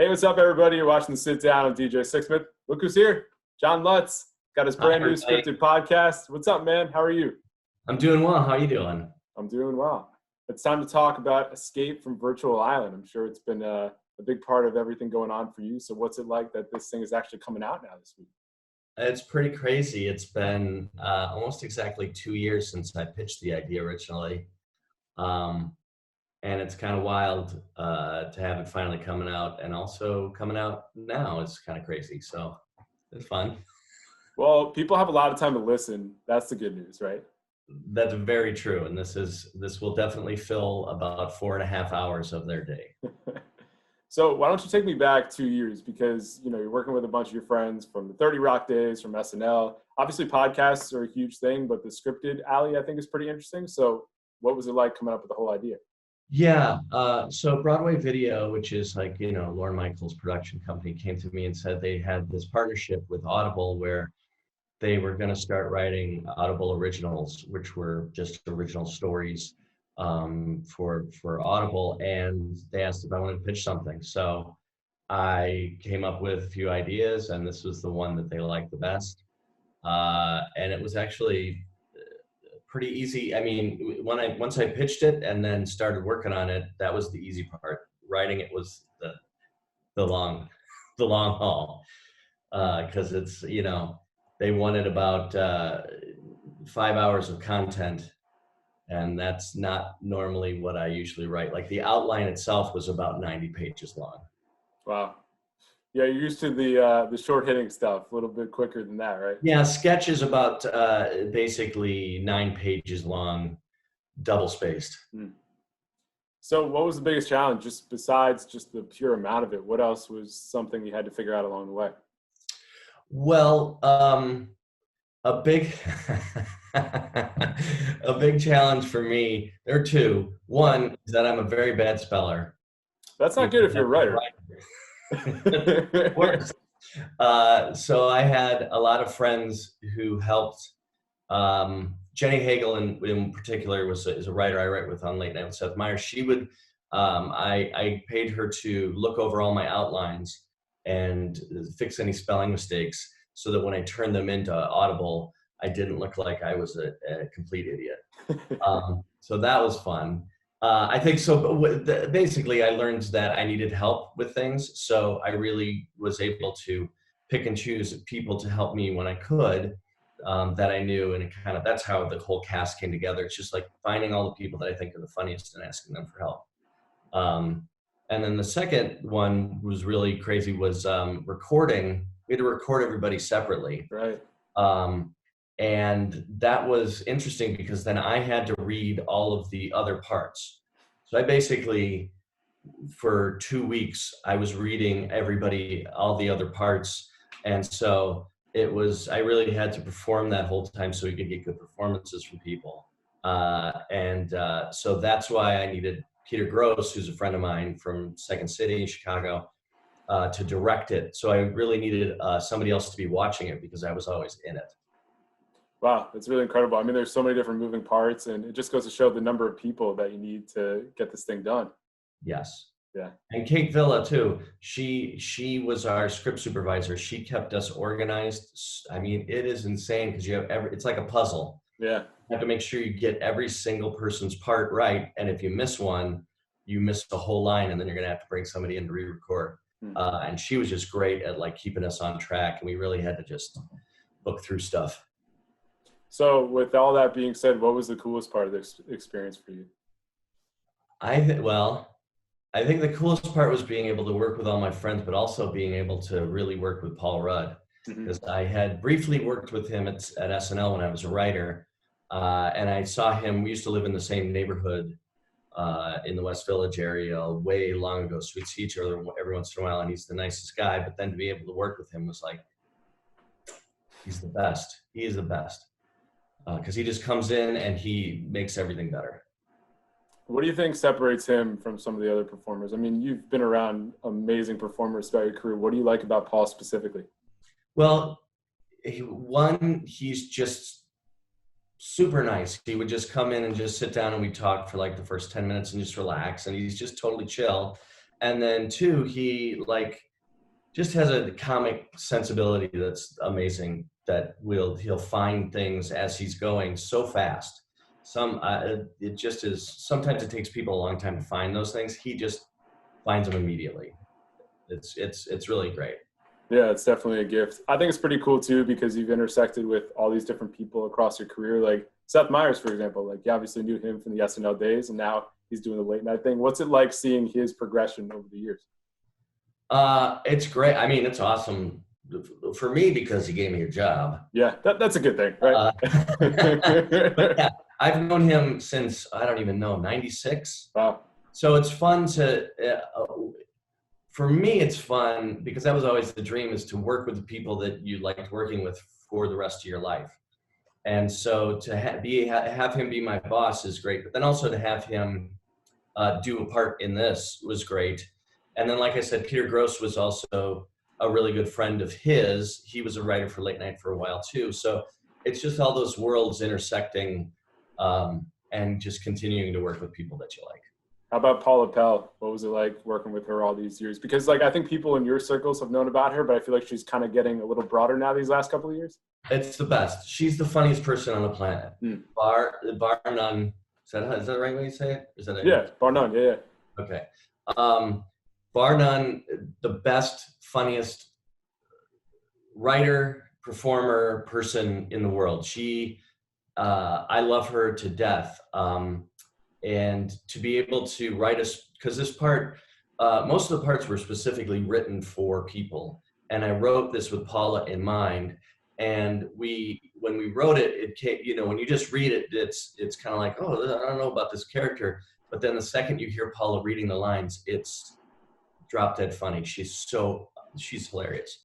Hey, what's up, everybody? You're watching The Sit Down with DJ Sixsmith. Look who's here. John Lutz. Got his brand new scripted podcast. What's up, man? How are you? I'm doing well. How are you doing? I'm doing well. It's time to talk about Escape from Virtual Island. I'm sure it's been a big part of everything going on for you. So what's it like that this thing is actually coming out now this week? It's pretty crazy. It's been almost exactly 2 years since I pitched the idea originally. And it's kind of wild to have it finally coming out, and also coming out now is kind of crazy. So it's fun. Well, people have a lot of time to listen. That's the good news, right? That's very true. And this will definitely fill about 4.5 hours of their day. So why don't you take me back 2 years? Because, you're working with a bunch of your friends from the 30 Rock days, from SNL. Obviously, podcasts are a huge thing, but the scripted alley, I think, is pretty interesting. So what was it like coming up with the whole idea? Yeah. So Broadway Video, which is like, Lorne Michaels' production company, came to me and said they had this partnership with Audible where they were going to start writing Audible originals, which were just original stories for Audible. And they asked if I wanted to pitch something. So I came up with a few ideas, and this was the one that they liked the best. And it was actually pretty easy. I mean, once I pitched it and then started working on it, that was the easy part. Writing it was the long haul, because it's, they wanted about 5 hours of content, and that's not normally what I usually write. Like the outline itself was about 90 pages long. Wow. Yeah, you're used to the short hitting stuff, a little bit quicker than that, right? Yeah, sketch is about basically 9 pages long, double spaced. So what was the biggest challenge, just besides just the pure amount of it? What else was something you had to figure out along the way? Well, a big a big challenge for me, there are two. One is that I'm a very bad speller. That's not good if you're a writer. So I had a lot of friends who helped. Jenny Hagel in particular is a writer I write with on Late Night with Seth Meyers. She would, I paid her to look over all my outlines and fix any spelling mistakes so that when I turned them into Audible, I didn't look like I was a complete idiot. So that was fun. I think so. Basically, I learned that I needed help with things. So I really was able to pick and choose people to help me when I could, that I knew. And that's how the whole cast came together. It's just like finding all the people that I think are the funniest and asking them for help. And then the second one was really crazy was recording. We had to record everybody separately. Right. And that was interesting because then I had to read all of the other parts. So I basically, for 2 weeks, I was reading all the other parts. And so I really had to perform that whole time so we could get good performances from people. So that's why I needed Peter Gross, who's a friend of mine from Second City, Chicago, to direct it. So I really needed somebody else to be watching it because I was always in it. Wow, that's really incredible. I mean, there's so many different moving parts, and it just goes to show the number of people that you need to get this thing done. Yes. Yeah. And Kate Villa too. She was our script supervisor. She kept us organized. I mean, it is insane because it's like a puzzle. Yeah. You have to make sure you get every single person's part right, and if you miss one, you miss the whole line, and then you're gonna have to bring somebody in to re-record. And she was just great at like keeping us on track, and we really had to just look through stuff. So with all that being said, what was the coolest part of this experience for you? I think the coolest part was being able to work with all my friends, but also being able to really work with Paul Rudd. Because I had briefly worked with him at SNL when I was a writer. And I saw him, we used to live in the same neighborhood in the West Village area way long ago. So we'd see each other every once in a while, and he's the nicest guy. But then to be able to work with him was like, he's the best. He is the best. Because he just comes in and he makes everything better. What do you think separates him from some of the other performers? I mean, you've been around amazing performers throughout your career. What do you like about Paul specifically? Well, he's just super nice. He would just come in and just sit down and we'd talk for like the first 10 minutes and just relax. And he's just totally chill. And then two, he like just has a comic sensibility that's amazing, that he'll find things as he's going so fast. It just is, sometimes it takes people a long time to find those things. He just finds them immediately. It's really great. Yeah, it's definitely a gift. I think it's pretty cool too, because you've intersected with all these different people across your career. Like Seth Meyers, for example, like you obviously knew him from the SNL days, and now he's doing the late night thing. What's it like seeing his progression over the years? It's great. I mean, it's awesome for me because he gave me a job. Yeah, that's a good thing, right? Yeah, I've known him since, I don't even know, 96. Wow. So it's fun to, for me, it's fun because that was always the dream, is to work with the people that you liked working with for the rest of your life. And so to have him be my boss is great, but then also to have him do a part in this was great. And then, like I said, Peter Gross was also a really good friend of his. He was a writer for Late Night for a while too. So it's just all those worlds intersecting, and just continuing to work with people that you like. How about Paula Pal? What was it like working with her all these years? Because like I think people in your circles have known about her, but I feel like she's kind of getting a little broader now these last couple of years. It's the best. She's the funniest person on the planet. Bar none. Is that the right way you say it? Is that it? Yeah, bar none. Yeah. Okay. Bar none, the best, funniest writer, performer, person in the world. I love her to death. And to be able to write because this part, most of the parts were specifically written for people. And I wrote this with Paula in mind. And when we wrote it, it came, when you just read it, it's kind of like, oh, I don't know about this character. But then the second you hear Paula reading the lines, it's drop dead funny. She's hilarious.